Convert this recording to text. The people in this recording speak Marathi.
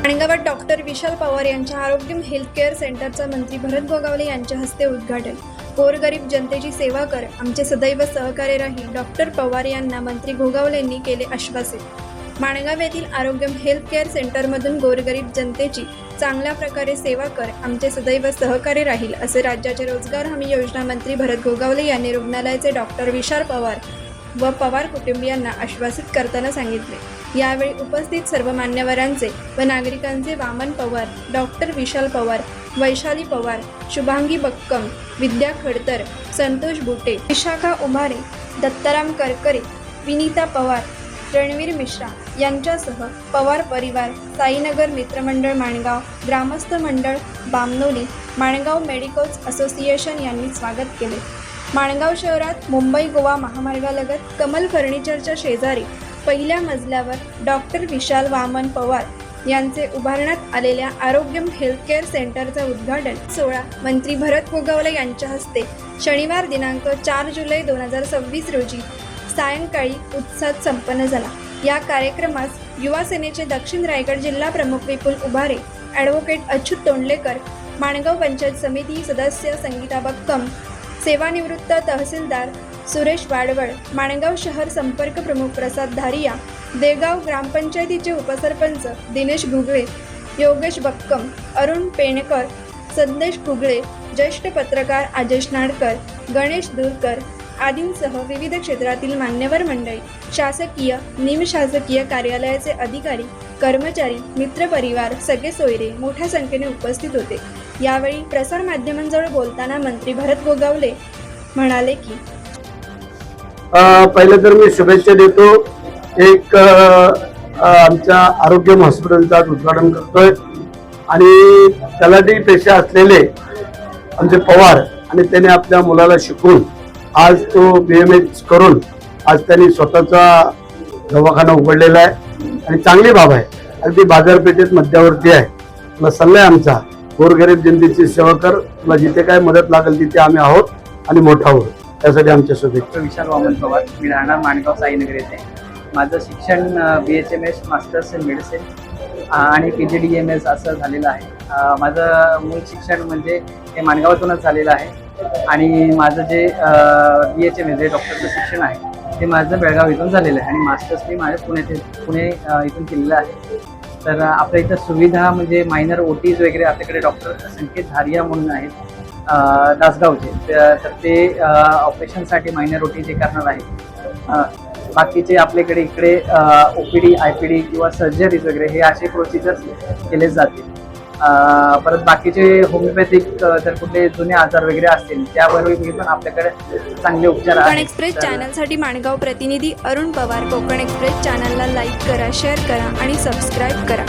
माणगावात डॉक्टर विशाल पवार यांच्या आरोग्यम हेल्थ केअर सेंटरचा मंत्री भरत गोगावले यांच्या हस्ते उद्घाटन। गोरगरीब जनतेची सेवा कर, आमचे सदैव सहकार्य राहील, डॉक्टर पवार यांना मंत्री गोगावलेंनी केले आश्वासित। माणगाव येथील आरोग्यम हेल्थ केअर सेंटरमधून गोरगरीब जनतेची चांगल्या प्रकारे सेवा कर, आमचे सदैव सहकार्य राहील, असे राज्याचे रोजगार हमी योजना मंत्री भरत गोगावले यांनी रुग्णालयाचे डॉक्टर विशाल पवार व पवार कुटुंबियांना आश्वासित करताना सांगितले। यावेळी उपस्थित सर्व मान्यवरांचे व नागरिकांचे वामन पवार, डॉक्टर विशाल पवार, वैशाली पवार, शुभांगी बक्कम, विद्या खडतर, संतोष बुटे, विशाखा उभारे, दत्ताराम करकरे, विनीता पवार, रणवीर मिश्रा यांच्यासह पवार परिवार, साईनगर मित्रमंडळ माणगाव, ग्रामस्थ मंडळ बामनोली, माणगाव मेडिकल्स असोसिएशन यांनी स्वागत केले। माणगाव शहरात मुंबई गोवा महामार्गालगत कमल फर्निचरच्या शेजारी पहिल्या मजल्यावर डॉक्टर विशाल वामन पवार यांचे उभारण्यात आलेल्या आरोग्यम हेल्थ केअर सेंटरचा उद्घाटन सोहळा मंत्री भरत गोगावले यांच्या हस्ते शनिवार दिनांक 4 जुलै 2026 रोजी सायंकाळी उत्साहात संपन्न झाला। या कार्यक्रमास युवा सेनेचे दक्षिण रायगड जिल्हा प्रमुख विपुल उभारे, ॲडव्होकेट अच्युत तोंडलेकर, माणगाव पंचायत समिती सदस्य संगीता बक्कम, सेवानिवृत्त तहसीलदार सुरेश वाडवळ, माणगाव शहर संपर्क प्रमुख प्रसाद धारिया, देगाव ग्रामपंचायतीचे उपसरपंच दिनेश घुगळे, योगेश बक्कम, अरुण पेणकर, संदेश घुगळे, ज्येष्ठ पत्रकार आजेश नाडकर, गणेश दूरकर आदींसह विविध क्षेत्रातील मान्यवर मंडळी, शासकीय निमशासकीय कार्यालयाचे अधिकारी, कर्मचारी, मित्रपरिवार, सगळे सोयरे मोठ्या संख्येने उपस्थित होते। यावेळी प्रसार माध्यमांजवळ बोलताना मंत्री भरत गोगावले म्हणाले की पहिले तर मी शुभेच्छा देतो। एक आमच्या आरोग्यम हॉस्पिटलचा उद्घाटन करतोय आणि तलाठी पेशा असलेले आमचे पवार आणि त्याने आपल्या मुलाला शिकवून आज तो BMH करून आज त्यांनी स्वतःचा दवाखाना उघडलेला आहे आणि चांगली बाब आहे। अगदी बाजारपेठेत मध्यावरती आहे। मला सल्ला आहे आमचा, गोरगरीब जनतेची सेवा कर, तुला जिथे काय मदत लागेल तिथे आम्ही आहोत आणि मोठा आहोत, त्यासाठी आमच्या शुभेच्छा। विशाल वामन पवार, मी राहणार माणगाव साईनगर येथे। माझं शिक्षण BHMS मास्टर्स इन मेडिसिन आणि PGDMS असं झालेलं आहे। माझं मूळ शिक्षण म्हणजे हे माणगावातूनच झालेलं आहे आणि माझं जे BHMS जे डॉक्टरचं शिक्षण आहे ते माझं बेळगाव इथून झालेलं आहे आणि मास्टर्स मी माझ्या पुणे इथून केलेलं आहे। तर आपल्या इथं सुविधा म्हणजे मायनर OTs वगैरे आपल्याकडे डॉक्टर संकेत धारिया म्हणून आहेत दासगावचे, तर ते ऑपरेशनसाठी मायनर OT जे करणार आहेत। बाकीचे आपल्याकडे इकडे OPD IPD किंवा सर्जरीज वगैरे हे असे प्रोसिजर्स केले जातील। परत बाकीचे होमिओपॅथिक जर कुठले जुने आजार वगैरे असतील त्यावर पण आपल्याकडे चांगले उपचार आहेत। कोकण एक्सप्रेस चॅनलसाठी माणगाव प्रतिनिधी अरुण पवार। कोकण एक्सप्रेस चॅनलला लाईक करा, शेअर करा आणि सबस्क्राईब करा।